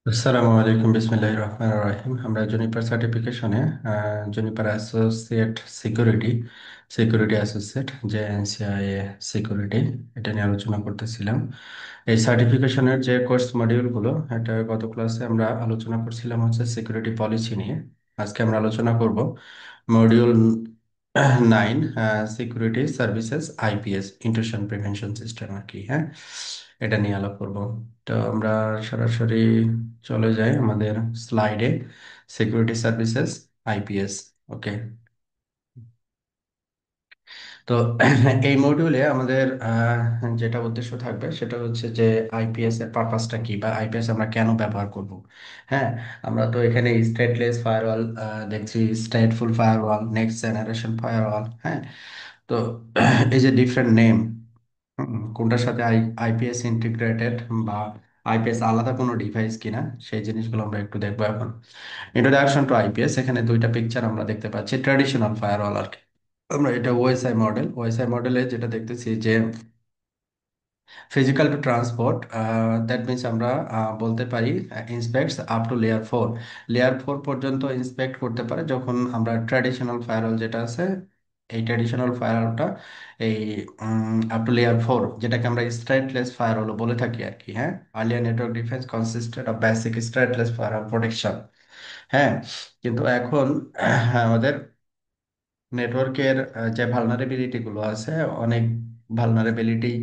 আসসালামু আলাইকুম, বিসমিল্লাহির রহমানির রহিম। আমরা জুনিপার সার্টিফিকেশনে Juniper associate security security associate যে এনসিআইএ সিকিউরিটি, এটা নিয়ে আলোচনা করতেছিলাম। এই সার্টিফিকেশনের যে কোর্স মডিউলগুলো, এটা গত ক্লাসে আমরা আলোচনা করছিলাম হচ্ছে সিকিউরিটি পলিসি নিয়ে। আজকে আমরা আলোচনা করব module 9, security services IPS, intrusion prevention system আর কি। হ্যাঁ, এটা নিয়ে আলাপ করব। তো আমরা সরাসরি চলে যাই আমাদের স্লাইডে। Security services IPS. ওকে। তো এই মডিউলে আমাদের যেটা উদ্দেশ্য থাকবে সেটা হচ্ছে যে আইপিএস এর পারপাসটা কি, বা আইপিএস আমরা কেন ব্যবহার করব। হ্যাঁ, আমরা তো এখানে স্টেটলেস ফায়ারওয়াল দেখছি, stateful firewall, next generation firewall. হ্যাঁ, তো এই যে ডিফারেন্ট নেম, কোনটার সাথে আইপিএস ইন্টিগ্রেটেড, বা আইপিএস আলাদা কোনো ডিভাইস কিনা, সেই জিনিসগুলো আমরা একটু দেখবো এখন। ইন্ট্রোডাকশন টু আইপিএস, এখানে দুইটা পিকচার আমরা দেখতে পাচ্ছি ট্র্যাডিশনাল ফায়ারওয়াল আর কি। আমরা এটা ওএসআই মডেলে যেটা দেখতেছি যে physical to transport, that means আমরা বলতে পারি inspects up to layer 4। Layer 4 পর্যন্ত ইন্সপেক্ট করতে পারে যখন আমরা ট্র্যাডিশনাল ফায়ারওয়াল যেটা আছে, এই ট্র্যাডিশনাল ফায়ারওয়ালটা এই আপ টু লেয়ার 4, যেটাকে আমরা স্ট্রেটলেস ফায়ারওয়াল বলে থাকি আর কি। হ্যাঁ, earlier network defence consisted of basic stateless firewall protection. হ্যাঁ, কিন্তু এখন আমাদের নেটওয়ার্কের যে ভালনারেবিলিটি গুলো আছে, অনেক ভালনারেবিলিটি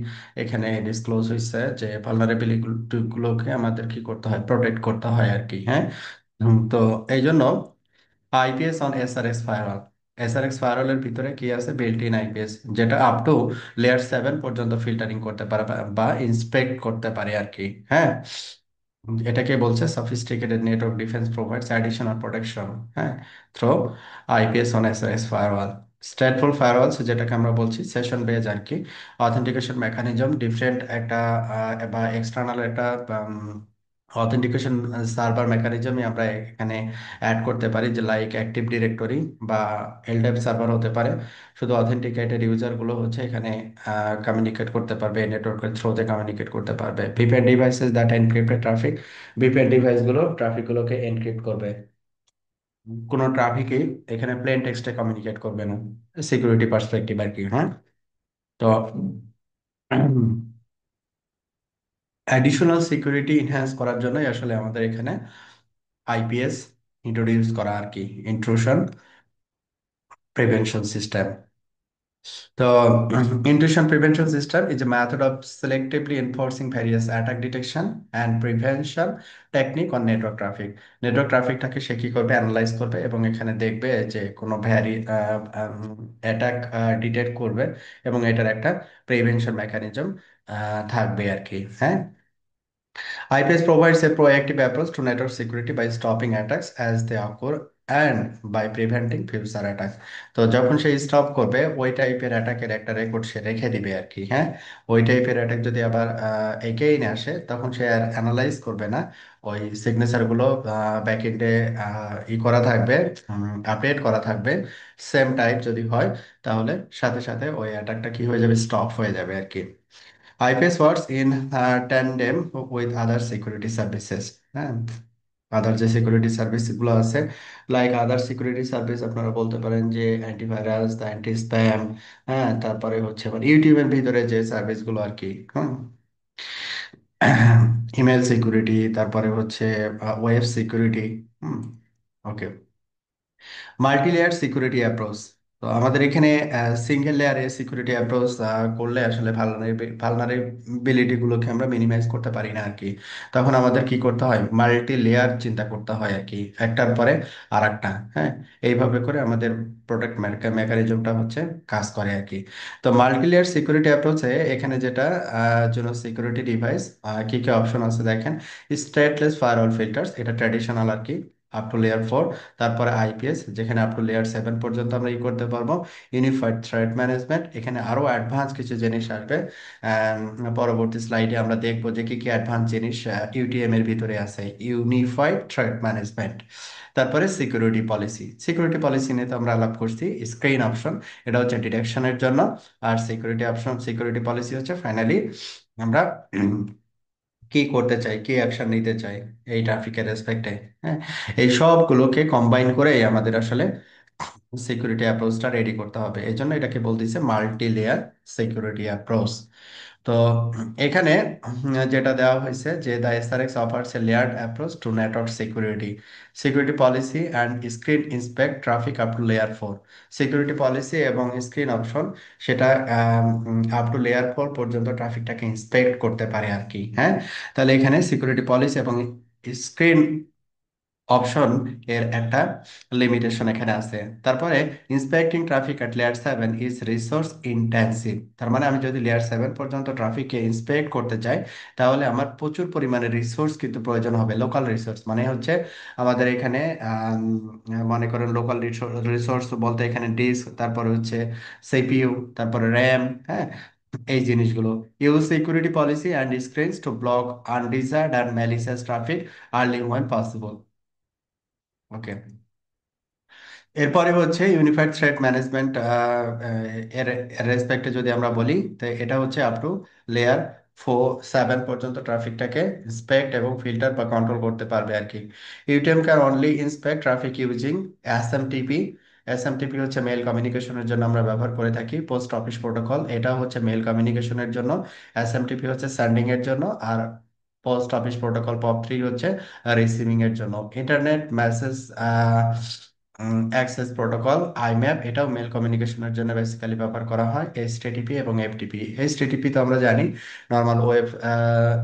এখানে ডিসক্লোজ হয়েছে, যে ভালনারেবিলিটি গুলোকে আমাদের কি করতে হয়, প্রোটেক্ট করতে হয় আর কি। হ্যাঁ, তো এই জন্য আইপিএস অন এসআরএক্স ফায়ারওয়াল, এসআরএক্স ফায়ারওয়ালের ভিতরে কি আছে, বিল্ট ইন আইপিএস, যেটা আপ টু লেয়ার 7 পর্যন্ত ফিল্টারিং করতে পারে বা ইন্সপেক্ট করতে পারে আর কি। হ্যাঁ, এটাকে বলছে sophisticated network defence provides additional protection, হ্যাঁ, through IPS on SRX firewall. Stateful firewalls যেটাকে আমরা বলছি সেশন বেজ আর কি। অথেন্টিকেশন মেকানিজম ডিফারেন্ট একটা বা এক্সটার্নাল একটা অথেন্টিকেশন সার্ভার মেকানিজমই আমরা এখানে অ্যাড করতে পারি, যে লাইক অ্যাক্টিভ ডিরেক্টরি বা এলডাপ সার্ভার হতে পারে। শুধু অথেন্টিকেটেড ইউজারগুলো হচ্ছে এখানে কমিউনিকেট করতে পারবে, নেটওয়ার্কের থ্রুতে কমিউনিকেট করতে পারবে। VPN devices that encrypted traffic, VPN ডিভাইসগুলো ট্রাফিকগুলোকে এনক্রিপ্ট করবে। কোনো ট্রাফিকই এখানে প্লেন টেক্সটে কমিউনিকেট করবে না, সিকিউরিটি পার্সপেক্টিভ আর কি। হ্যাঁ, তো অ্যাডিশনাল সিকিউরিটি ইনহ্যান্স করার জন্যই আসলে আমাদের এখানে আইপিএস ইন্ট্রোডিউস করা আর কি, ইন্ট্রুশন প্রিভেনশন সিস্টেম। তো intrusion prevention system is a method of selectively enforcing various attack detection and prevention technique on network traffic. Network ট্রাফিকটাকে সে কি করবে, অ্যানালাইজ করবে এবং এখানে দেখবে যে কোনো অ্যাটাক ডিটেক্ট করবে, এবং এটার একটা প্রিভেনশন মেকানিজম থাকবে আর কি। হ্যাঁ, IPS provides a proactive approach to network security by stopping attacks as they occur and by preventing future attacks. তো যখন সে স্টপ করবে, ওই টাইপের অ্যাটাকের একটা রেকর্ড সে রেখে দিবে আর কি। হ্যাঁ, ওই টাইপের অ্যাটাক যদি আবার এগেইন আসে, তখন সে আর অ্যানালাইজ করবে না, ওই সিগনেচার গুলো ব্যাকএন্ডে ই করা থাকবে, আপডেট করা থাকবে। সেম টাইপ যদি হয়, তাহলে সাথে সাথে ওই অ্যাটাকটা কি হয়ে যাবে, স্টপ হয়ে যাবে আর কি। IPS works in tandem with other security services. হ্যাঁ, আদার যে সিকিউরিটি সার্ভিস গুলো আছে, লাইক আদার সিকিউরিটি সার্ভিস আপনারা বলতে পারেন যে অ্যান্টিভাইরাস, অ্যান্টি স্প্যাম। হ্যাঁ, তারপরে হচ্ছে আবার ইউটিউবের ভিতরে যে সার্ভিস গুলো আর কি। হুম, ইমেল সিকিউরিটি, তারপরে হচ্ছে ওয়েব সিকিউরিটি। হুম, ওকে। মাল্টি লেয়ার সিকিউরিটি অ্যাপ্রোচ, তো আমাদের এখানে সিঙ্গেল লেয়ারে সিকিউরিটি অ্যাপ্রোচ করলে আসলে ভালনারেবিলিটি গুলোকে আমরা মিনিমাইজ করতে পারি না আর কি। তখন আমাদের কি করতে হয়, মাল্টি লেয়ার চিন্তা করতে হয় আর কি, একটার পরে আর একটা। হ্যাঁ, এইভাবে করে আমাদের প্রোটেক্ট মেকানিজমটা হচ্ছে কাজ করে আর কি। তো মাল্টি লেয়ার সিকিউরিটি অ্যাপ্রোচে এখানে যেটা জন্য সিকিউরিটি ডিভাইস কি কি অপশন আছে দেখেন। স্টেটলেস ফায়ারওয়াল ফিল্টার্স, এটা ট্র্যাডিশনাল আর কি, আপ টু লেয়ার 4। তারপরে আইপিএস, যেখানে আপ টু লেয়ার 7 পর্যন্ত আমরা ই করতে পারবো। ইউনিফাইড থ্রেট ম্যানেজমেন্ট, এখানে আরো অ্যাডভান্স কিছু জিনিস আসবে। পরবর্তী স্লাইডে আমরা দেখবো যে কি কি অ্যাডভান্স জিনিস ইউটিএম এর ভিতরে আছে, ইউনিফাইড থ্রেট ম্যানেজমেন্ট। তারপরে সিকিউরিটি পলিসি নিয়ে তো আমরা আলাপ করছি। স্ক্রিন অপশন, এটা হচ্ছে ডিটেকশনের জন্য। আর সিকিউরিটি পলিসি হচ্ছে ফাইনালি আমরা কি করতে চাই, কি অ্যাকশন নিতে চাই এই ট্রাফিকের রেসপেক্টে। হ্যাঁ, এই সবগুলোকে কম্বাইন করে আমাদের আসলে সিকিউরিটি অ্যাপ্রোচটা রেডি করতে হবে। এই জন্য এটাকে বলতেছে মাল্টি লেয়ার সিকিউরিটি অ্যাপ্রোচ। তো এখানে যেটা দেওয়া হয়েছে যে the SRX offers a layered approach to network security, security policy and screen inspect traffic up to layer 4। Security policy এবং স্ক্রিন অপশন সেটা আপ টু লেয়ার 4 পর্যন্ত ট্রাফিকটাকে ইন্সপেক্ট করতে পারে আর কি। হ্যাঁ, তাহলে এখানে সিকিউরিটি পলিসি এবং স্ক্রিন অপশন এর একটা লিমিটেশন এখানে আছে। তারপরে inspecting traffic at layer 7 is resource intensive. তার মানে আমি যদি লেয়ার 7 পর্যন্ত ট্রাফিককে ইন্সপেক্ট করতে চাই, তাহলে আমার প্রচুর পরিমাণে রিসোর্স কিন্তু প্রয়োজন হবে। লোকাল রিসোর্স মানে হচ্ছে আমাদের এখানে আম, মনে করেন লোকাল রিসোর্স বলতে এখানে ডিস্ক, তারপরে হচ্ছে সিপিইউ, তারপরে র্যাম। হ্যাঁ, এই জিনিসগুলো। Use security policy and screens to block undesired and malicious traffic early when possible. Okay, এরপরে হচ্ছে ইউনিফাইড থ্রেট ম্যানেজমেন্ট এর রেসপেক্টে যদি আমরা বলি, তো এটা হচ্ছে আপ টু লেয়ার 7 পর্যন্ত ট্রাফিকটাকে ইন্সপেক্ট এবং ফিল্টার বা কন্ট্রোল করতে পারবে আর কি। UTM can only inspect traffic using SMTP. SMTP হচ্ছে মেল কমিউনিকেশনের জন্য আমরা ব্যবহার করে থাকি। পোস্ট অফিস প্রোটোকল, এটা হচ্ছে মেল কমিউনিকেশনের জন্য। এসএমটিপি হচ্ছে সেন্ডিং এর জন্য, আর পোস্ট অফিস প্রোটোকল পপ 3 হচ্ছে রিসিভিং এর জন্য। Internet message access protocol iMap, এটাও মেল কমিউনিকেশনের জন্য বেসিক্যালি ব্যবহার করা হয়। এইচটিটিপি এবং এফটিপি, এইচটিটিপি তো আমরা জানি নর্মাল ওয়েব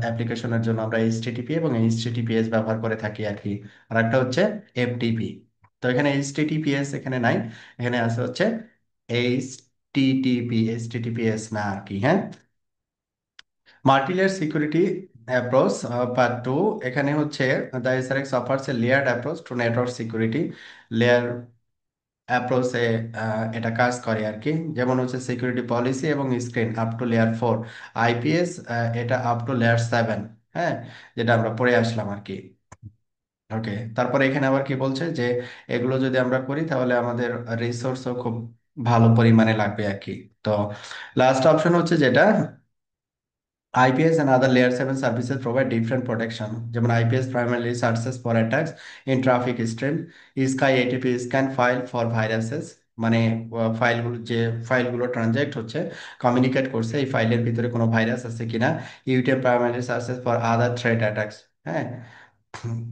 অ্যাপ্লিকেশনের জন্য আমরা এইচটিটিপি এবং এইচটিটিপিএস ব্যবহার করে থাকি আর কি। আর একটা হচ্ছে এফটিপি। তো এখানে এইচটিটিপিএস এখানে নাই, এখানে আছে হচ্ছে এইচটিটিপি, এইচটিটিপিএস না আর কি। হ্যাঁ, মাল্টিলেয়ার সিকিউরিটি অ্যাপ্রোচ পার্ট 2। এখানে হচ্ছে the SRX offers a layered approach to network security. Layer অ্যাপ্রোচে এটা কাজ করে আর কি। যেমন হচ্ছে সিকিউরিটি পলিসি এবং screen up to layer 4, IPS এটা আপ টু লেয়ার 7। হ্যাঁ, যেটা আমরা পড়ে আসলাম আর কি। ওকে, তারপরে এখানে আবার কি বলছে যে এগুলো যদি আমরা করি তাহলে আমাদের রিসোর্সও খুব ভালো পরিমাণে লাগবে আর কি। তো লাস্ট অপশন হচ্ছে যেটা IPS and other layer 7 services provide different protection. যেমন IPS primarily searches for attacks in traffic stream. Sky ATP scan file for viruses, মানে ফাইলগুলো যে ফাইলগুলো ট্রানজ্যাক্ট হচ্ছে, কমিউনিকেট করছে, এই ফাইলের ভিতরে কোনো ভাইরাস আছে কিনা। UTM primarily searches for other threat attacks। হ্যাঁ,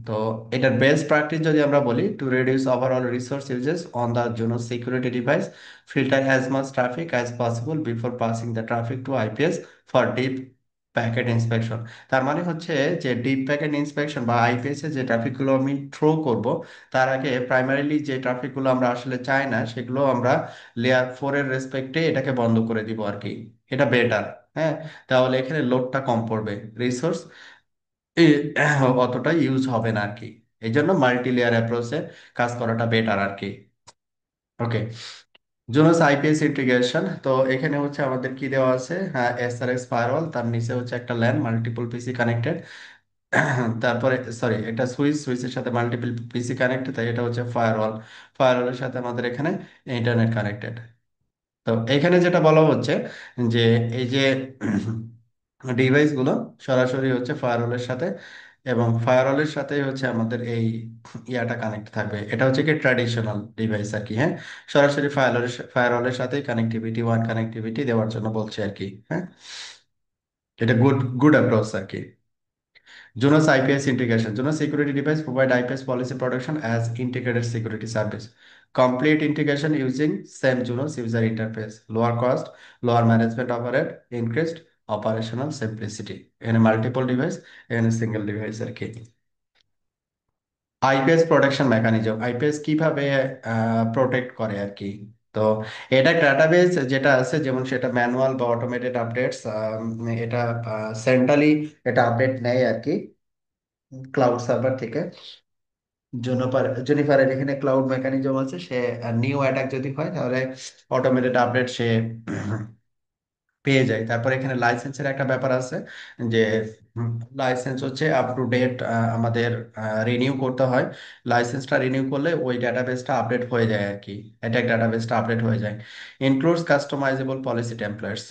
তো এটার বেস্ট প্র্যাকটিস যদি আমরা বলি, two reduce overall resource uses on the Jono security device, filter as much traffic as possible before passing the traffic two IPS for deep packet inspection. তার মানে হচ্ছে যে ডিপ প্যাকেট ইন্সপেকশন বা IPS এ যে ট্রাফিকগুলো আমি থ্রো করব, তার আগে প্রাইমারিলি যে ট্রাফিকগুলো আমরা আসলে চাই না সেগুলো আমরা লেয়ার 4 এর রেসপেক্টে এটাকে বন্ধ করে দিব আর কি। এটা বেটার। হ্যাঁ, তাহলে এখানে লোডটা কম পড়বে, রিসোর্স অতটা ইউজ হবে না আর কি। এই জন্য মাল্টি লেয়ার অ্যাপ্রোচে কাজ করাটা বেটার আর কি। ওকে, জোনাস আইপিএস ইন্টিগ্রেশন, তো এখানে হচ্ছে আমাদের কি দেওয়া আছে, হ্যাঁ এসআরএক্স ফায়ারওয়াল, তার নিচে হচ্ছে একটা ল্যান মাল্টিপল পিসি কানেক্টেড। তারপরে সরি, এটা সুইচের সাথে মাল্টিপল পিসি কানেক্টেড, তাই এটা হচ্ছে ফায়ারওয়াল। ফায়ারওয়ালের সাথে আমাদের এখানে ইন্টারনেট কানেক্টেড। তো এখানে যেটা বলা হচ্ছে যে এই যে ডিভাইস গুলো সরাসরি হচ্ছে ফায়ারওয়ালের সাথে, এবং ফায়ারওয়ালের সাথে হচ্ছে আমাদের এই ইয়াটা কানেক্ট থাকবে। এটা হচ্ছে কি ট্র্যাডিশনাল ডিভাইস আর কি। হ্যাঁ, সরাসরি ফায়ারওয়ালের সাথে কানেক্টিভিটি দেওয়ার জন্য বলছে আর কি। হ্যাঁ, এটা গুড গুড অ্যাপ্রোচ আর কি। Junos IPS integration. Junos security device provide IPS policy protection as integrated security service. Complete integration using same Junos user interface. Lower cost, lower management overhead, increased operational simplicity. এখানে multiple device, এখানে single device আর কি। IPS protection mechanism, IPS কিভাবে protect করে আর কি। তো এটা database যেটা আছে, যেমন সেটা ম্যানুয়াল বা অটোমেটেড আপডেটস, এটা সেন্ট্রালি এটা আপডেট নেয় আর কি ক্লাউড সার্ভার থেকে। জেনিফারের এখানে ক্লাউড মেকানিজম আছে, সে নিউ অ্যাটাক যদি হয় তাহলে অটোমেটেড আপডেট সে পেয়ে যায়। তারপর এখানে লাইসেন্সের একটা ব্যাপার আছে যে লাইসেন্স হচ্ছে আপ টু ডেট আমাদের রিনিউ করতে হয়। লাইসেন্সটা রিনিউ করলে ওই ডাটাবেসটা আপডেট হয়ে যায় আর কি, অ্যাটাক ডাটাবেসটা আপডেট হয়ে যায়। Includes customisable policy templates.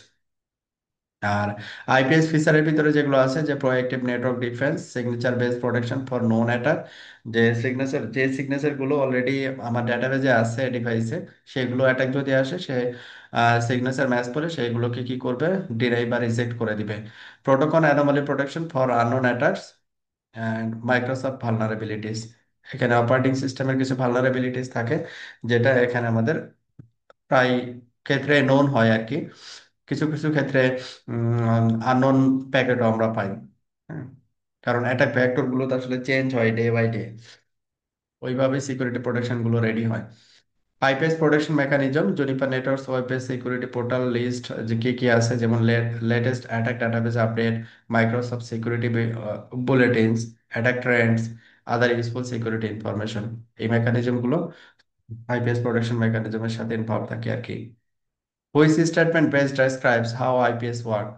আর আইপিএস ফিচারের ভিতরে যেগুলো আছে, যে proactive network defence, signature base protection for known attack, যে সিগনেচার গুলো অলরেডি আমার ডাটাবেজে আছে ডিভাইসে, সেগুলো অ্যাটাক যদি আসে, সে সিগনেচার ম্যাচ করে সেইগুলোকে কি করবে, ডিরাইভ বা রিজেক্ট করে দিবে। Protocol anomaly protection for unknown attacks and Microsoft vulnerabilities. এখানে অপারেটিং সিস্টেমের কিছু ভালনারেবিলিটিস থাকে, যেটা এখানে আমাদের প্রায় ক্ষেত্রে নোন হয় আর কি। কিছু কিছু ক্ষেত্রে আননোন প্যাকেটও আমরা পাই। হ্যাঁ, কারণ অ্যাটাক ভেক্টর গুলো তো আসলে চেঞ্জ হয় ডে বাই ডে, ওইভাবে সিকিউরিটি প্রোটেকশন গুলো রেডি হয়। IPS protection mechanism, Juniper networks web base security portal list, যে কি কি আছে, যেমন latest attack database update, Microsoft security bulletins, attack trends, other useful security information. এই মেকানিজম গুলো আইপিএস প্রোটেকশন মেকানিজমের সাথে ইনভলভ থাকে আর কি। Which statement best describes how IPS work,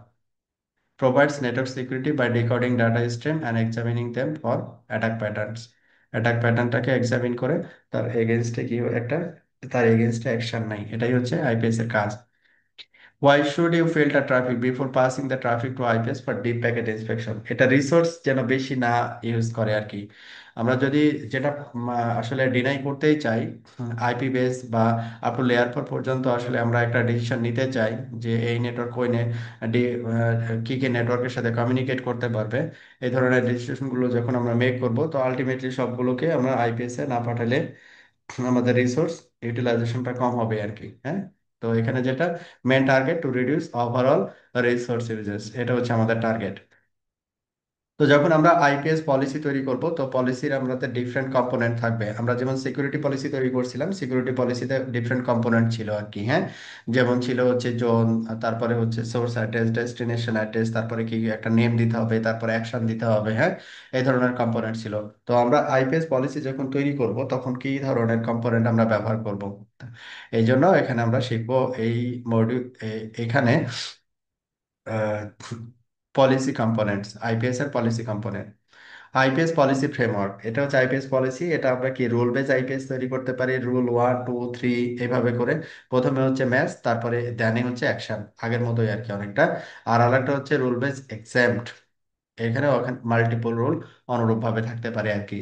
provides network security by decoding data stream and examining them for attack patterns। Attack প্যাটার্নটাকে examine করে তার এগেনস্টে কি একটা, তার এগেনস্টে অ্যাকশন নাই, এটাই হচ্ছে আইপিএস এর কাজ। Why should you filter traffic before passing the traffic to IPS for deep packet inspection? এটা রিসোর্স যেন বেশি না ইউজ করে আর কি। আমরা যদি যেটা আসলে ডিনাই করতেই চাই, আইপি বেস বা আপ টু লেয়ার 4 পর্যন্ত আসলে আমরা একটা ডিসিশন নিতে চাই যে এই নেটওয়ার্ক ওই কি কি নেটওয়ার্কের সাথে কমিউনিকেট করতে পারবে, এই ধরনের ডিসিশনগুলো যখন আমরা মেক করব, তো আলটিমেটলি সবগুলোকে আমরা আইপিএস এ না পাঠালে আমাদের রিসোর্স ইউটিলাইজেশনটা কম হবে আর কি। হ্যাঁ, তো এখানে যেটা main target, to reduce overall resource uses, এটা হচ্ছে আমাদের টার্গেট। তো যখন আমরা আইপিএস পলিসি তৈরি করব, তো পলিসির আমাদের ডিফারেন্ট কম্পোনেন্ট থাকবে। আমরা যেমন সিকিউরিটি পলিসি তৈরি করছিলাম, সিকিউরিটি পলিসিতে ডিফারেন্ট কম্পোনেন্ট ছিল আর কি। হ্যাঁ, যেমন ছিল হচ্ছে জোন, তারপরে হচ্ছে সোর্স অ্যাড্রেস, ডেস্টিনেশন অ্যাড্রেস, তারপরে কি একটা নেম দিতে হবে, তারপরে অ্যাকশন দিতে হবে। হ্যাঁ, এই ধরনের কম্পোনেন্ট ছিল। তো আমরা আইপিএস পলিসি যখন তৈরি করব, তখন কি ধরনের কম্পোনেন্ট আমরা ব্যবহার করব, এই জন্য এখানে আমরা শিখবো এই মডিউল, এখানে পলিসি কম্পোনেন্টস, আইপিএস এর policy component. IPS policy framework, এটা হচ্ছে আইপিএস পলিসি। এটা আমরা কি রুল বেস আইপিএস তৈরি করতে পারি, রুল 1 2 3 এইভাবে করে। প্রথমে হচ্ছে ম্যাচ, তারপরে দেনে হচ্ছে অ্যাকশন, আগের মতোই আর কি অনেকটা। আর আরেকটা হচ্ছে রুল বেস এক্সাম্পট, এখানে ওখানে মাল্টিপল রুল অনুরূপভাবে থাকতে পারে আর কি।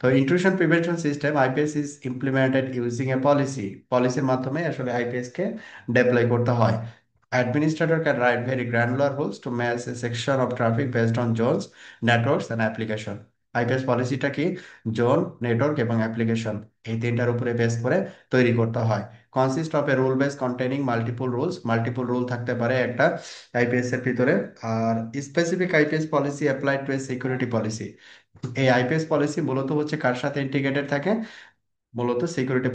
তো intrusion prevention system, IPS is implemented using a policy. পলিসির মাধ্যমে আসলে আইপিএস কে ডেপ্লয় করতে হয়। Administrator can write very granular rules to match a section of traffic based on zones, networks and application। IPS পলিসিটা কি, জোন, নেটওয়ার্ক এবং application, এই তিনটার উপরে বেস করে তৈরি করতে হয়। Consist of a rule base containing multiple rules, multiple rule থাকতে পারে একটা আইপিএস এর ভিতরে। আর specific IPS policy applied to a security policy, এই আইপিএস পলিসি মূলত হচ্ছে কার সাথে ইন্টিগ্রেটেড থাকে, মূলত সিকিউরিটি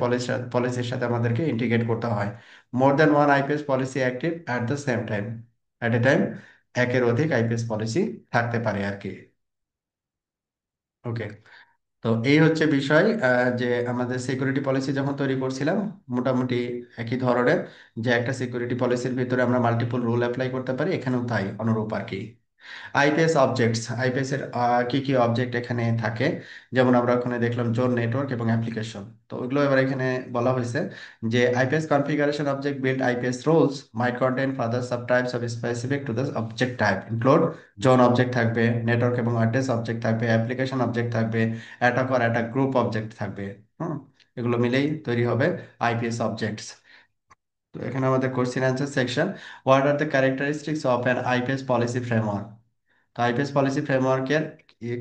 পলিসির সাথে আমাদেরকে ইন্টিগ্রেট করতে হয়। More than one IPS policy active at the same time, at a time একের অধিক আইপিএস পলিসি থাকতে পারে আর কি। ওকে, তো এই হচ্ছে বিষয়, যে আমাদের সিকিউরিটি পলিসি যখন তৈরি করছিলাম, মোটামুটি একই ধরনের, যে একটা সিকিউরিটি পলিসির ভিতরে আমরা মাল্টিপল রুল অ্যাপ্লাই করতে পারি, এখানেও তাই অনুরূপ আর কি। আইপিএস অবজেক্টস, আইপিএস এর কি কি অবজেক্ট এখানে থাকে, যেমন আমরা ওখানে দেখলাম জোন, নেটওয়ার্ক এবং অ্যাপ্লিকেশন। তো ওইগুলো এবার এখানে বলা হয়েছে যে IPS configuration object build IPS rules might contain further sub types of specific to the object type include, zone object থাকবে, নেটওয়ার্ক এবং অ্যাড্রেস অবজেক্ট থাকবে, অ্যাপ্লিকেশন অবজেক্ট থাকবে, অ্যাটাক আর অ্যাটাক গ্রুপ অবজেক্ট থাকবে। হুম, এগুলো মিলেই তৈরি হবে আইপিএস অবজেক্টস। তো এখানে আমাদের question answer section, what are the characteristics of an IPS policy framework. তো আইপিএস পলিসি ফ্রেমওয়ার্কের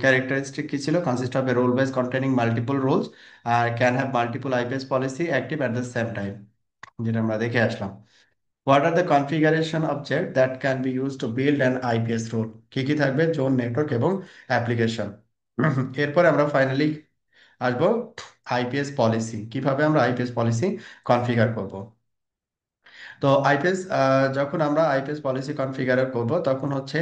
ক্যারেক্টারিস্টিক কি ছিল, consist of a rule base containing multiple rules আর can have multiple IPS policy active at the same time, যেটা আমরা দেখে আসলাম। What are the configuration object that can be use to build an IPS rule, কি কি থাকবে, zone, network এবং application. এরপরে আমরা ফাইনালি আসবো আইপিএস পলিসি, কিভাবে আমরা আইপিএস পলিসি কনফিগার করব। তো আইপিএস, যখন আমরা আইপিএস পলিসি কনফিগার করব, তখন হচ্ছে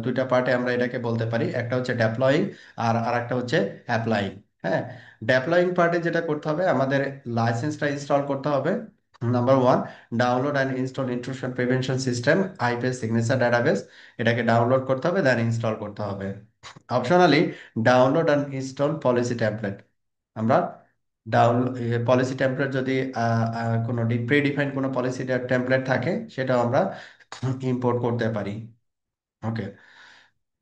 দুইটা পার্টে আমরা এটাকে বলতে পারি, একটা হচ্ছে ডেপ্লয়িং আর আরেকটা হচ্ছে অ্যাপ্লাইং। হ্যাঁ, ডেপ্লয়িং পার্টে যেটা করতে হবে, আমাদের লাইসেন্সটা ইনস্টল করতে হবে। Number one, download and install intrusion prevention system IPS signature database, এটাকে ডাউনলোড করতে হবে, দেন ইনস্টল করতে হবে। Optionally, download and install policy template. আমরা ডাউন পলিসি টেমপ্লেট যদি কোনো প্রি ডিফাইন্ড কোনো পলিসি টেমপ্লেট থাকে, সেটাও আমরা ইম্পোর্ট করতে পারি। ওকে,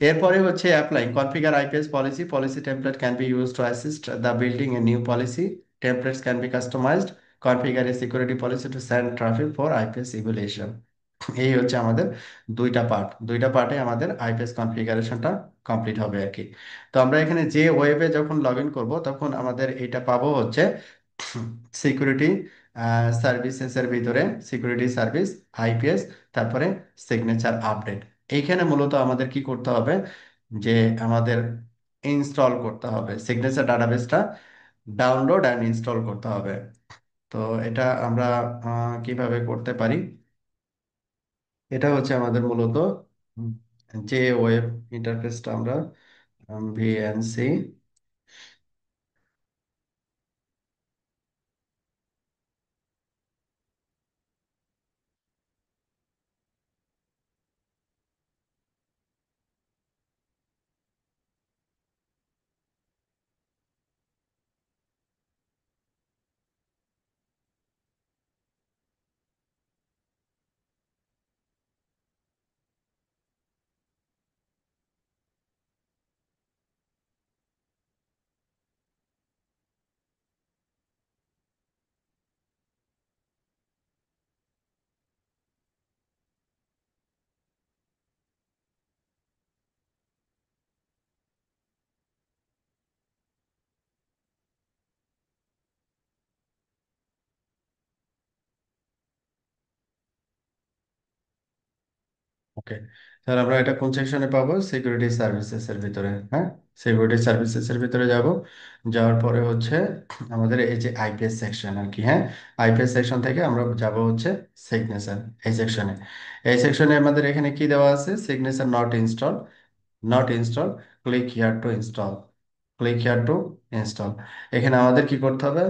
এরপরে হচ্ছে apply configure IPS policy policy template can be use to assist the building a new policy templates can be customised configure A security policy to send traffic for IPS evaluation. এই হচ্ছে আমাদের দুইটা পার্টে আমাদের IPS কনফিগারেশনটা complete হবে আর কি। তো আমরা এখানে যে ওয়েবে যখন লগ ইন করবো তখন আমাদের এইটা পাবো হচ্ছে সিকিউরিটি সার্ভিসেসের ভিতরে সিকিউরিটি সার্ভিস আইপিএস, তারপরে সিগনেচার আপডেট। এইখানে মূলত আমাদের কি করতে হবে, যে আমাদের ইনস্টল করতে হবে সিগনেচার ডাটাবেসটা, ডাউনলোড অ্যান্ড ইনস্টল করতে হবে। তো এটা আমরা কিভাবে করতে পারি, এটা হচ্ছে আমাদের মূলত উম, যে ওয়েব ইন্টারফেসটা আমরা ভিএনসি, ওকে, তাহলে আমরা এটা কোন সেকশনে পাবো, সিকিউরিটি সার্ভিসেস এর ভিতরে। হ্যাঁ, সিকিউরিটি সার্ভিসেস এর ভিতরে যাব, যাওয়ার পরে হচ্ছে আমাদের এই যে আইপিএস সেকশন আর কি। হ্যাঁ, আইপিএস সেকশন থেকে আমরা যাব হচ্ছে সিগনেচার এই সেকশনে। এই সেকশনে আমাদের এখানে কি দেওয়া আছে, signature not install, click here to install, click here to install. এখানে আমাদের কি করতে হবে,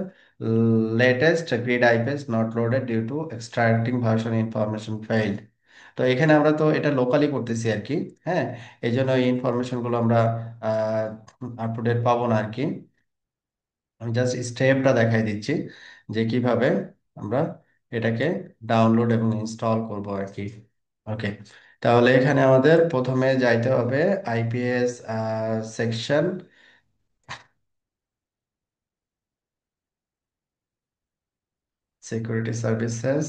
latest grid IPS not loaded due to extracting version information failed. তো এখানে আমরা তো এটা লোকালি করতেছি আর কি। হ্যাঁ, এই জন্য এই ইনফরমেশনগুলো আমরা আপ টু ডেট পাবো না আর কি। আমি জাস্ট স্টেপটা দেখাই দিচ্ছি যে কিভাবে আমরা এটাকে ডাউনলোড এবং ইনস্টল করব আর কি। ওকে, তাহলে এখানে আমাদের প্রথমে যাইতে হবে আইপিএস সেকশন, সিকিউরিটি সার্ভিসেস,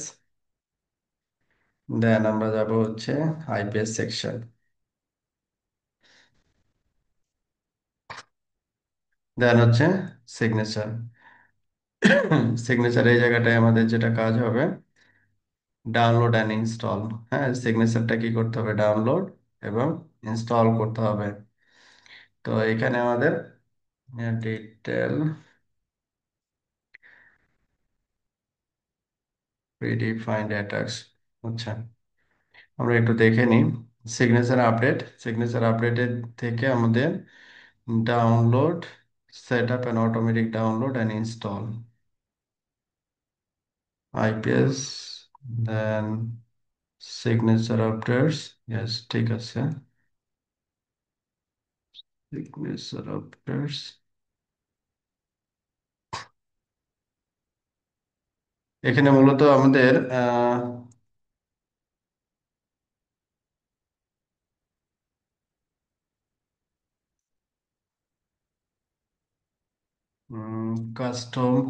দেন আমরা যাব হচ্ছে আইপিএস সেকশন, দেন হচ্ছে সিগনেচার। সিগনেচার এই জায়গাটায় আমাদের যেটা কাজ হবে, ডাউনলোড অ্যান্ড ইনস্টল। হ্যাঁ, সিগনেচারটা কি করতে হবে, ডাউনলোড এবং ইনস্টল করতে হবে। তো এখানে আমাদের ডিটেল প্রিডিফাইন্ড অ্যাটাক্স, আচ্ছা আমরা একটু দেখে নিই। সিগনেচার আপডেটের থেকে আমাদের download, set up and automatic download and install IPS, then signature updates. Yes, ঠিক আছে, সিগনেচার আপডেটস। এখানে মূলত আমাদের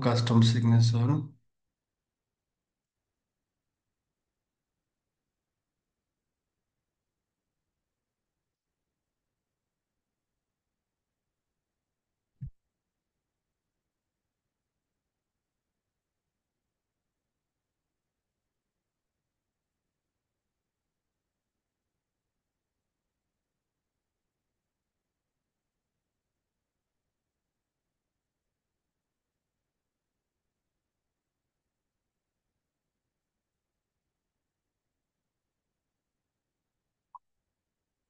custom signature,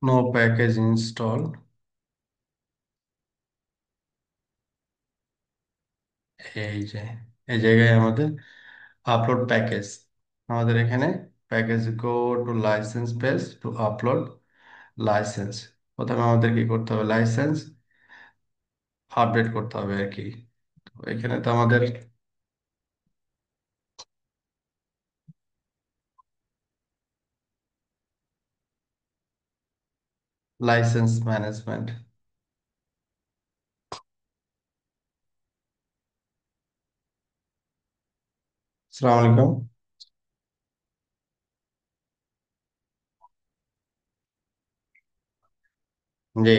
no package install. এই যে এই জায়গায় আমাদের আপলোড প্যাকেজ, আমাদের এখানে package go to licence page to upload licence. প্রথমে আমাদের কি করতে হবে, লাইসেন্স আপডেট করতে হবে আর কি। তো এখানে তো আমাদের লাইসেন্স ম্যানেজমেন্ট। আসসালামু আলাইকুম। জি।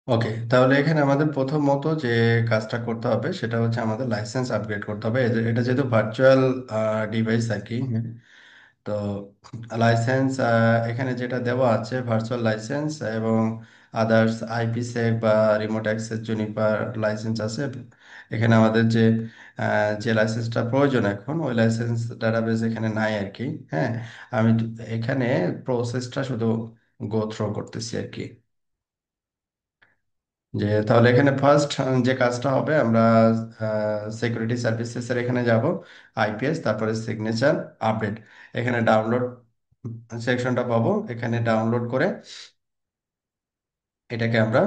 ওকে, তাহলে এখানে আমাদের প্রথমত যে কাজটা করতে হবে সেটা হচ্ছে আমাদের লাইসেন্স আপগ্রেড করতে হবে। এটা যেহেতু ভার্চুয়াল ডিভাইস আর কি, হ্যাঁ। তো লাইসেন্স এখানে যেটা দেওয়া আছে ভার্চুয়াল লাইসেন্স এবং আদার্স আইপিসেক বা রিমোট অ্যাক্সেস জুনিপার লাইসেন্স আছে। এখানে আমাদের যে লাইসেন্সটা প্রয়োজন এখন ওই লাইসেন্স ডাটাবেস এখানে নাই আর কি, হ্যাঁ। আমি এখানে প্রসেসটা শুধু গো থ্রো করতেছি আর কি। তাহলে এখানে ফার্স্ট যে কাজটা হবে আমরা সিকিউরিটি সার্ভিসেস এর এখানে যাব, আইপিএস, তারপরে সিগনেচার আপডেট। এখানে ডাউনলোড সেকশনটা পাবো, এখানে ডাউনলোড করে এটাকে আমরা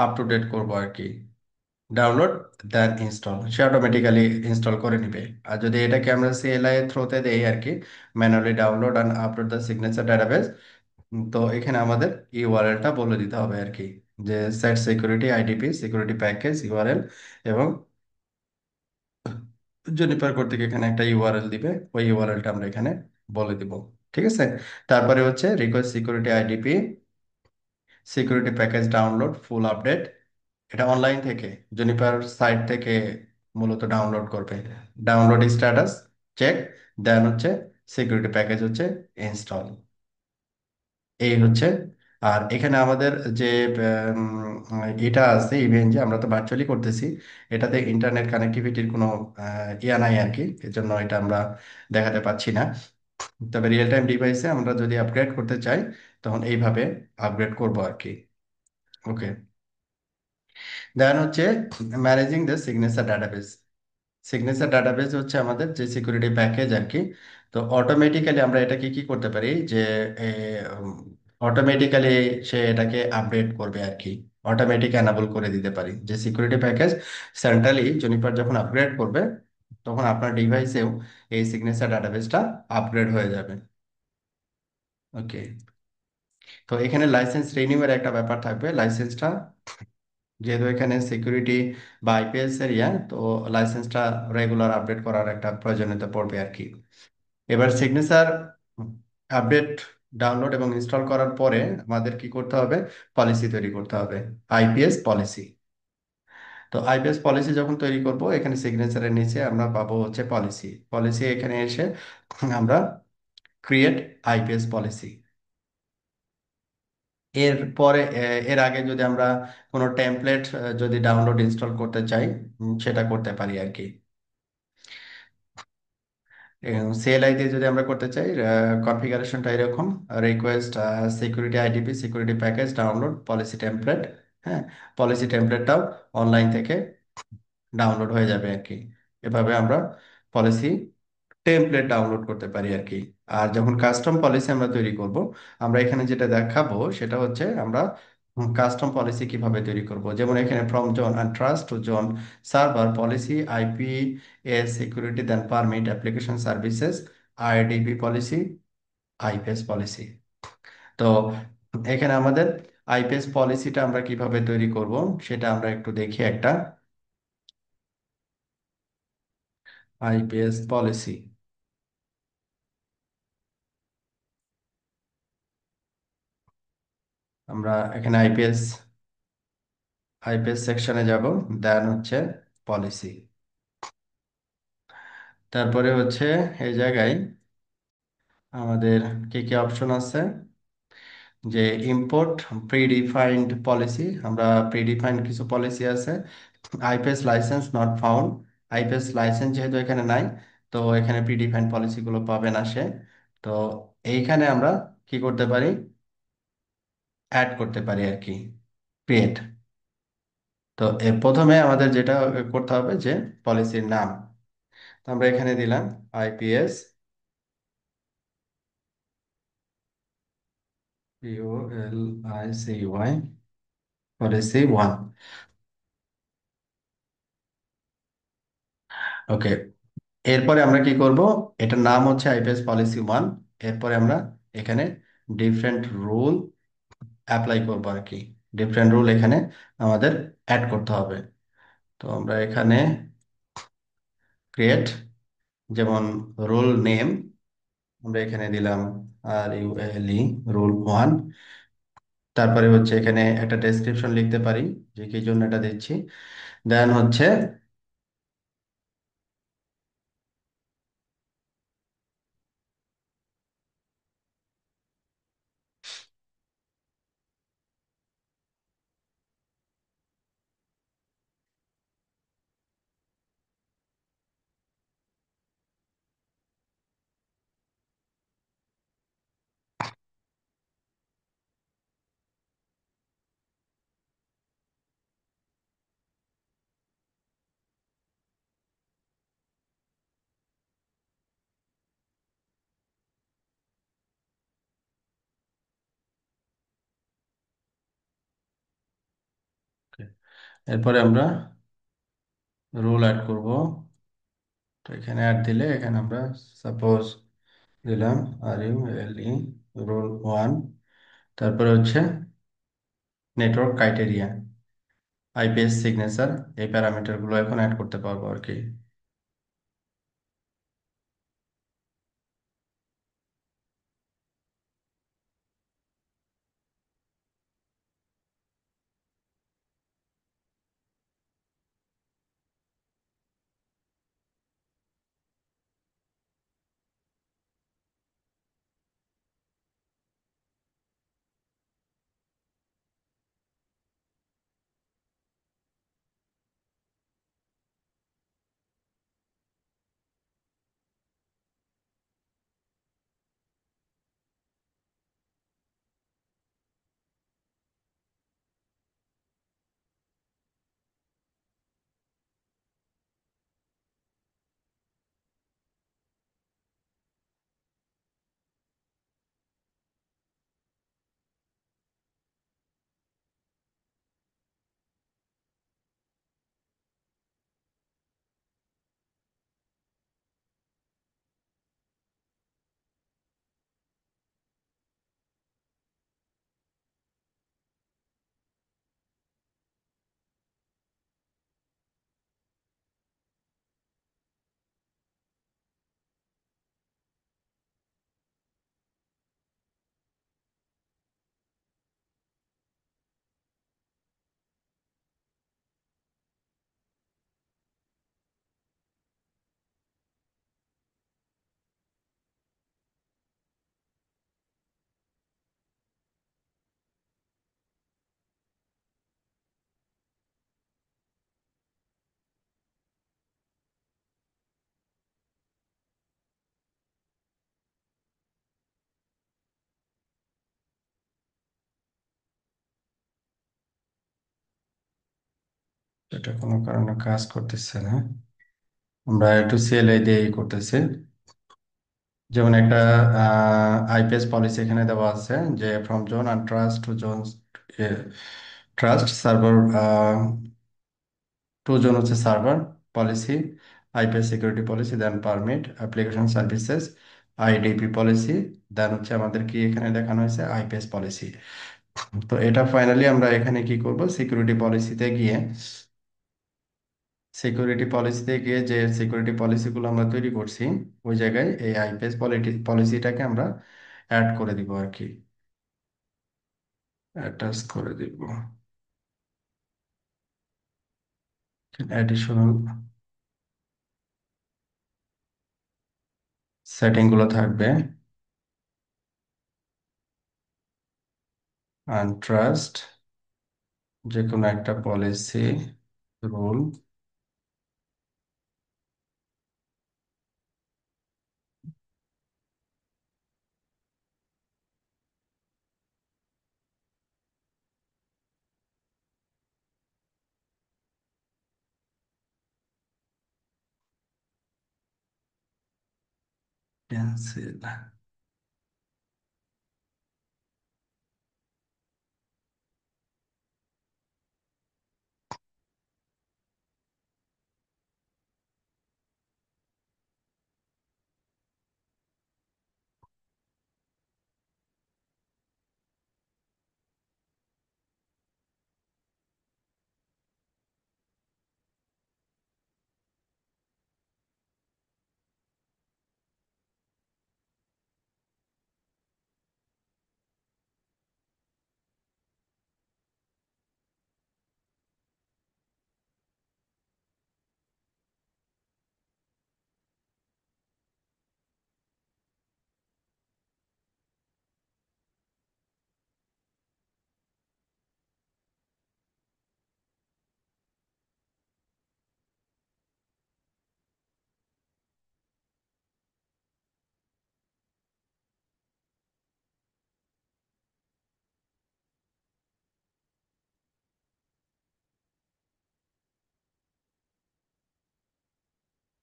আপ টু ডেট করবো আর কি। ডাউনলোড দেন ইনস্টল, সে অটোমেটিক্যালি ইনস্টল করে নিবে। আর যদি এটাকে আমরা সিএলআই এর থ্রোতে দেই আর কি, manually download and upload the signature database, তো এখানে আমাদের ইউআরএলটা বলে দিতে হবে আর কি, যে set security IDP security package URL, এবং জুনিপার কর্তৃক এখানে একটা ইউআরএল দিবে, ওই ইউআরএলটা আমরা এখানে বলে দিব। ঠিক আছে। তারপরে হচ্ছে request security IDP security package download full update, এটা অনলাইন থেকে জুনিপার সাইট থেকে মূলত ডাউনলোড করবে। ডাউনলোড স্ট্যাটাস চেক, দেন হচ্ছে সিকিউরিটি প্যাকেজ হচ্ছে ইনস্টল, এই হচ্ছে। আর এখানে আমাদের যে এটা আছে ইভেন্ট, যে আমরা তো ভার্চুয়ালি করতেছি, এটাতে ইন্টারনেট কানেক্টিভিটির কোনো ইয়া নাই আর কি, এজন্য এটা আমরা দেখাতে পাচ্ছি না। তবে রিয়েল টাইম ডিভাইসে আমরা যদি আপগ্রেড করতে চাই তখন এইভাবে আপগ্রেড করব আর কি। ওকে। দেন হচ্ছে managing the signature database. Signature database হচ্ছে আমাদের যে সিকিউরিটি প্যাকেজ আর কি। তো অটোমেটিক্যালি আমরা এটাকে কি করতে পারি, যে অটোমেটিক্যালি সে এটাকে আপডেট করবে আর কি, অটোমেটিক এনাবল করে দিতে পারি যে সিকিউরিটি প্যাকেজ সেন্ট্রালি জুনিপার যখন আপগ্রেড করবে তখন আপনার ডিভাইসেও এই সিগনেচার ডাটাবেসটা আপগ্রেড হয়ে যাবে। ওকে। তো এখানে লাইসেন্স রিনিউয়ের একটা ব্যাপার থাকবে। লাইসেন্সটা যেহেতু এখানে সিকিউরিটি বা আইপিএস এরিয়া, তো লাইসেন্সটা রেগুলার আপডেট করার একটা প্রয়োজনীয়তা পড়বে আর কি। এবার সিগনেচার আপডেট ডাউনলোড এবং ইনস্টল করার পরে আমাদের কি করতে হবে, পলিসি তৈরি করতে হবে, আইপিএস পলিসি। তো আইপিএস পলিসি যখন তৈরি করব এখানে সিগনেচারের নিচে আমরা পাবো হচ্ছে পলিসি। পলিসি এখানে এসে আমরা ক্রিয়েট আইপিএস পলিসি। এর পরে এর আগে যদি আমরা কোনো টেমপ্লেট যদি ডাউনলোড ইনস্টল করতে চাই, সেটা করতে পারি আর কি। সিএলআই দিয়ে যদি আমরা করতে চাই, কনফিগারেশনটা এরকম: request security IDP security package download policy template, হ্যাঁ। পলিসি টেমপ্লেটটাও অনলাইন থেকে ডাউনলোড হয়ে যাবে আর কি। এভাবে আমরা পলিসি টেমপ্লেট ডাউনলোড করতে পারি আর কি। আর যখন কাস্টম পলিসি আমরা তৈরি করব, আমরা এখানে যেটা দেখাবো সেটা হচ্ছে আমরা কাস্টম পলিসি কিভাবে তৈরি করব। যেমন এখানে from zone and trust to zone server policy, IP a security, then permit application services, IDP policy, IPS policy. তো এখানে আমাদের আইপিএস পলিসিটা আমরা কিভাবে তৈরি করব সেটা আমরা একটু দেখি একটা। আইপিএস পলিসি, আমরা এখানে আইপিএস আইপিএস সেকশনে যাব, দেন হচ্ছে পলিসি। তারপরে হচ্ছে এই জায়গায় আমাদের কি কি অপশন আছে, যে ইম্পোর্ট প্রিডিফাইন্ড পলিসি, আমরা প্রিডিফাইন্ড কিছু পলিসি আছে। IPS licence not found, IPS licence যেহেতু এখানে নাই, তো এখানে প্রিডিফাইন্ড পলিসিগুলো পাবে না সে। তো এইখানে আমরা কি করতে পারি, অ্যাড করতে পারি আর কি, ক্রিয়েট। তো এর প্রথমে আমাদের যেটা করতে হবে যে পলিসির নাম, তো আমরা এখানে দিলাম আইপিএস POLICY পলিসি 1। ওকে, এরপরে আমরা কি করব, এটার নাম হচ্ছে আইপিএস পলিসি 1। এরপরে আমরা এখানে ডিফারেন্ট রুল অ্যাপ্লাই করবো আর কি, ডিফারেন্ট রুল এখানে আমাদের অ্যাড করতে হবে। তো আমরা এখানে ক্রিয়েট, যেমন রুল নেম আমরা এখানে দিলাম RULE রুল 1। তারপরে হচ্ছে এখানে একটা ডেসক্রিপশন লিখতে পারি যে কি জন্য এটা দিচ্ছি। দেন হচ্ছে এরপরে আমরা রুল অ্যাড করব। তো এখানে অ্যাড দিলে এখানে আমরা সাপোজ দিলাম RULE রুল 1। তারপরে হচ্ছে নেটওয়ার্ক ক্রাইটেরিয়া, আইপিএস সিগনেচার, এই প্যারামিটারগুলো এখন অ্যাড করতে পারবো আর কি। এটা কোনো কারণে কাজ করতেছে না, আমরা একটু সিএলআই দিয়ে করতেছি। যেমন একটা আইপিএস পলিসি এখানে দেওয়া আছে যে from zone and trust to zone, trust server to zone হচ্ছে server policy, IPS security policy, then permit application services, IDP policy, then হচ্ছে আমাদের কি এখানে দেখানো হয়েছে আইপিএস পলিসি। তো এটা ফাইনালি আমরা এখানে কি করব, সিকিউরিটি পলিসিতে গিয়ে, সিকিউরিটি পলিসিতে গিয়ে যে সিকিউরিটি পলিসিগুলো আমরা তৈরি করছি ওই জায়গায় এই আইপিএস পলিসিটাকে আমরা অ্যাড করে দিব আর কি, অ্যাটাচ করে দিব। অ্যাডিশনাল সেটিং গুলো থাকবে। আনট্রাস্ট যে কোনো একটা policy, rule, cancel.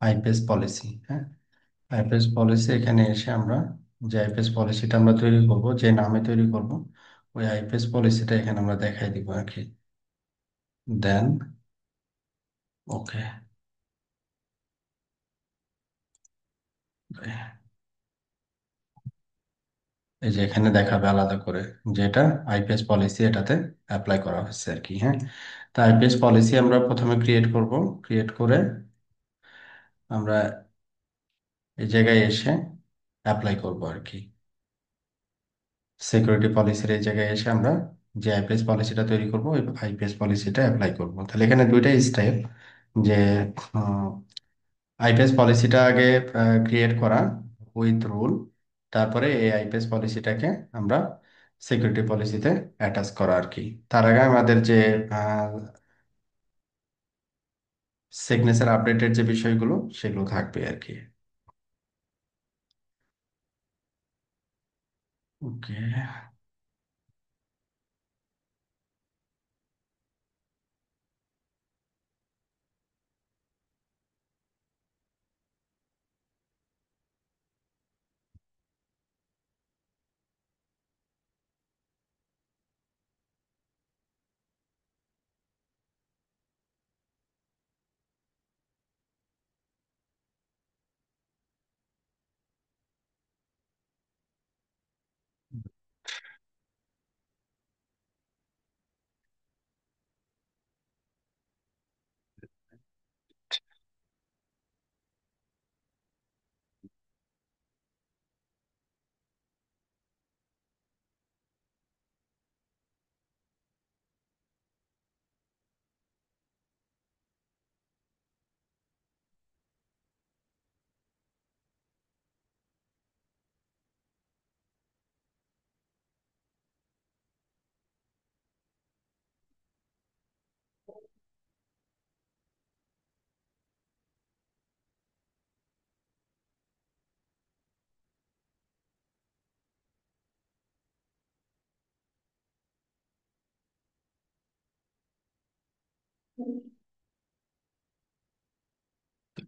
IPS policy, হ্যাঁ। আইপিএস পলিসি, এখানে এসে আমরা যে আইপিএস পলিসিটা আমরা তৈরি করব, যে নামে তৈরি করব, ওই আইপিএস পলিসিটা এখানে আমরা দেখাই দিব আর কি। দেন ওকে, এই যে এখানে দেখাবে আলাদা করে যেটা আইপিএস পলিসি এটাতে অ্যাপ্লাই করা হচ্ছে আর কি, হ্যাঁ। তা আইপিএস পলিসি আমরা প্রথমে ক্রিয়েট করব। ক্রিয়েট করে আমরা এই জায়গায় এসে অ্যাপ্লাই করব আর কি। সিকিউরিটি পলিসির এই জায়গায় এসে আমরা যে আইপিএস পলিসিটা তৈরি করব, ওই আইপিএস পলিসিটা অ্যাপ্লাই করব। তাহলে এখানে দুইটাই স্টেপ, যে আইপিএস পলিসিটা আগে ক্রিয়েট করা উইথ রুল, তারপরে এই আইপিএস পলিসিটাকে আমরা সিকিউরিটি পলিসিতে অ্যাটাচ করা আর কি। তার আগে আমাদের যে সিগনেচার আপডেটের যে বিষয়গুলো সেগুলো থাকবে আর কি। ওকে,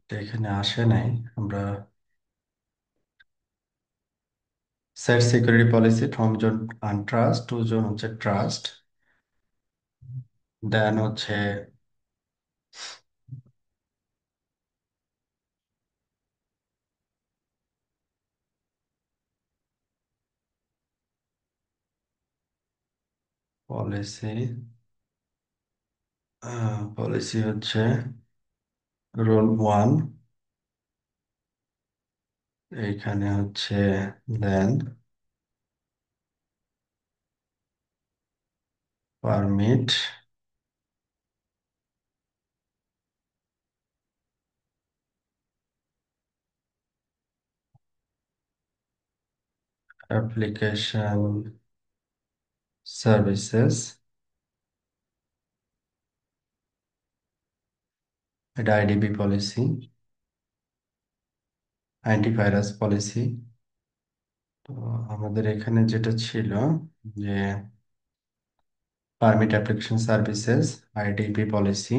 তো এখানে আসে নাই। আমরা set security policy from zone untrust to zone হচ্ছে ট্রাস্ট, দেন হচ্ছে পলিসি, পলিসি হচ্ছে রোল ওয়ান, এইখানে হচ্ছে দেন পারমিট অ্যাপ্লিকেশন সার্ভিসেস, এটা আইডিপি পলিসি, অ্যান্টিভাইরাস পলিসি। তো আমাদের এখানে যেটা ছিল যে permit application services, IDP policy,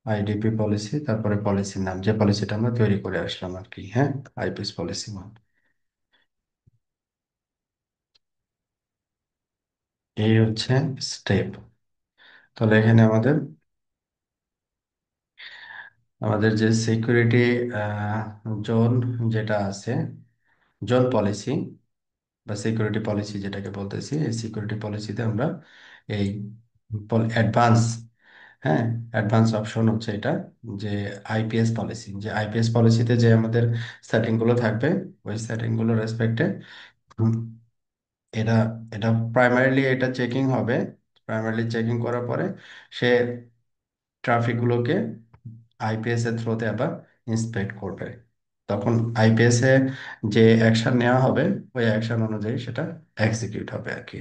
IDP policy, তারপরে পলিসির নাম, যে পলিসিটা আমরা তৈরি করে আসলাম আর কি, হ্যাঁ, আইপিএস পলিসি ওয়ান। এই হচ্ছে স্টেপ। তাহলে এখানে আমাদের আমাদের যে সিকিউরিটি জোন যেটা আছে, জোন পলিসি বা সিকিউরিটি পলিসি যেটাকে বলতেছি, এই সিকিউরিটি পলিসিতে আমরা এই অ্যাডভান্স, হ্যাঁ, অ্যাডভান্স অপশন হচ্ছে এটা, যে আইপিএস পলিসি, যে আইপিএস পলিসিতে যে আমাদের সেটিংগুলো থাকবে, ওই সেটিংগুলো রেসপেক্টে এটা এটা প্রাইমারিলি এটা চেকিং হবে। প্রাইমারিলি চেকিং করার পরে সে ট্রাফিকগুলোকে আইপিএস এর থ্রোতে আবার ইন্সপেক্ট করবে। তখন আইপিএস এ যে অ্যাকশন নেওয়া হবে, ওই অ্যাকশন অনুযায়ী সেটা এক্সিকিউট হবে আর কি।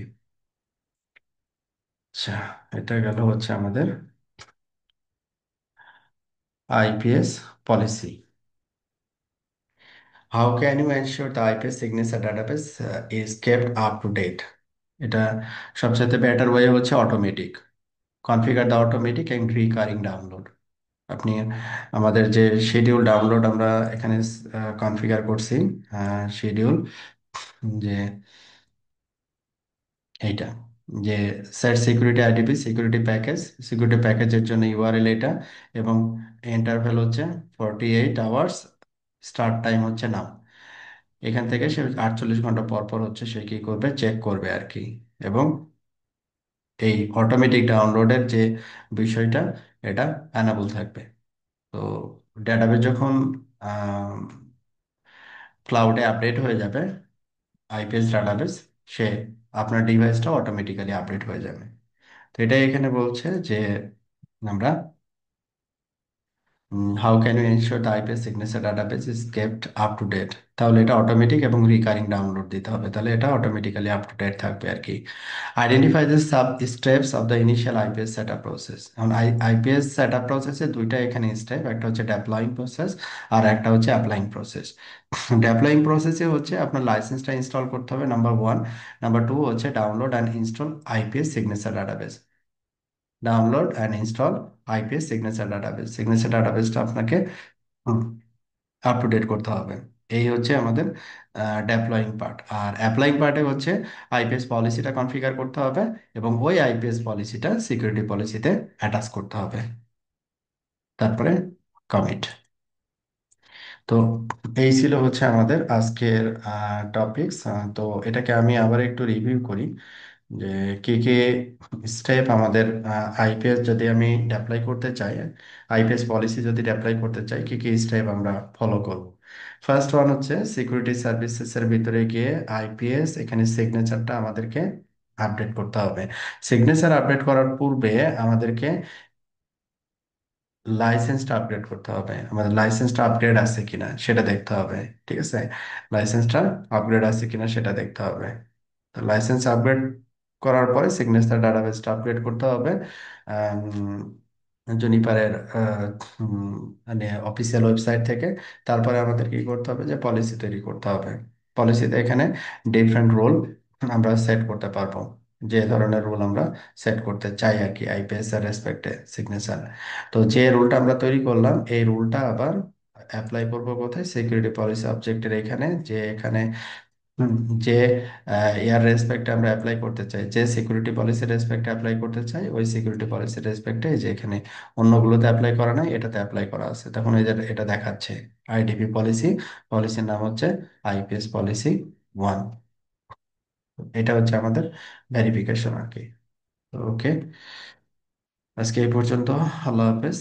আচ্ছা, এটা গেল হচ্ছে আমাদের IPS policy. How can you ensure the IPS signature database is kept up to date? এটা সবচেয়ে বেটার ওয়ে হচ্ছে automatic, configure the automatic and recurring download. আপনি আমাদের যে শিডিউল ডাউনলোড আমরা এখানে কনফিগার করছি, শিডিউল, যে এইটা, যে set security IDP security package, security প্যাকেজের জন্য ইউআরএল এটা, এবং ইন্টারভ্যাল হচ্ছে 48 আওয়ার্স, স্টার্ট টাইম হচ্ছে নাও। এখান থেকে সে 48 ঘন্টা পর পর হচ্ছে সে কি করবে, চেক করবে আর কি। এবং এই অটোমেটিক ডাউনলোডের যে বিষয়টা, এটা অ্যানাবল থাকবে। তো ডেটাবেস যখন ক্লাউডে আপডেট হয়ে যাবে, আইপিএস ডাটাবেস, সে আপনার ডিভাইসটা অটোমেটিক্যালি আপডেট হয়ে যাবে। তো এটাই এখানে বলছে যে আমরা how can you ensure the IPS signature database is kept up to date. তাহলে এটা অটোমেটিক এবং রিকারিং ডাউনলোড দিতে হবে, তাহলে এটা অটোমেটিক্যালি আপ টু ডেট থাকবে আর কি। Identify the sub steps of the initial IPS setup process. এখন আইপিএস সেটআপ প্রসেসে দুইটা এখানে স্টেপ, একটা হচ্ছে ডেপ্লয়িং প্রসেস আর একটা হচ্ছে অ্যাপ্লাইং প্রসেস। ডেপ্লয়িং প্রসেসে হচ্ছে আপনার লাইসেন্সটা ইনস্টল করতে হবে, নাম্বার ওয়ান। নাম্বার টু হচ্ছে download and install IPS signature database. Download and install IPS signature database, signature ডাটাবেসটা আপনাকে আপ টু ডেট করতে হবে। এই হচ্ছে আমাদের ডেপ্লয়িং পার্ট। আর অ্যাপ্লাইং পার্টে হচ্ছে আইপিএস পলিসিটা কনফিগার করতে হবে এবং ওই আইপিএস পলিসিটা সিকিউরিটি পলিসিতে অ্যাটাচ করতে হবে, তারপরে কমিট। তো এই ছিল হচ্ছে আমাদের আজকের টপিকস। তো এটাকে আমি আবার একটু রিভিউ করি, যে কি কি স্টেপ আমাদের আইপিএস যদি আমি অ্যাপ্লাই করতে চাই, আইপিএস পলিসি যদি অ্যাপ্লাই করতে চাই, কি কি স্টেপ আমরা ফলো করব। ফার্স্ট ওয়ান হচ্ছে সিকিউরিটি সার্ভিসেসের ভিতরে গিয়ে আইপিএস এখানে সিগনেচারটা আমাদেরকে আপডেট করতে হবে। সিগনেচার আপডেট করার পূর্বে আমাদেরকে লাইসেন্সটা আপগ্রেড করতে হবে, আমাদের লাইসেন্সটা আপগ্রেড আছে কিনা সেটা দেখতে হবে। ঠিক আছে, লাইসেন্সটা আপগ্রেড আছে কিনা সেটা দেখতে হবে। তো লাইসেন্স আপগ্রেড করার পরে সিগনেচার ডাটাবেসটা আপগ্রেড করতে হবে জুনিপারের মানে অফিসিয়াল ওয়েবসাইট থেকে। তারপরে আমাদের কি করতে হবে, যে পলিসি তৈরি করতে হবে। পলিসিতে এখানে ডিফারেন্ট রোল আমরা সেট করতে পারবো, যে ধরনের রুল আমরা সেট করতে চাই আর কি আইপিএস এর রেসপেক্টে সিগনেচার। তো যে রুলটা আমরা তৈরি করলাম, এই রুলটা আবার অ্যাপ্লাই করবো কোথায়, সিকিউরিটি পলিসি অবজেক্টের এখানে, যে এখানে হুম, যে ইয়ার রেসপেক্টে আমরা অ্যাপ্লাই করতে চাই, যে সিকিউরিটি পলিসি রেসপেক্টে অ্যাপ্লাই করতে চাই, ওই সিকিউরিটি পলিসি রেসপেক্টে যে এখানে অন্যগুলোতে অ্যাপ্লাই করা নাই, এটাতে অ্যাপ্লাই করা আছে, তখন এই যে এটা দেখাচ্ছে আইডিপি পলিসি, পলিসির নাম হচ্ছে আইপিএস পলিসি ওয়ান। এটা হচ্ছে আমাদের ভেরিফিকেশন আর কি। ওকে, আজকে এই পর্যন্ত। আল্লাহ হাফেজ।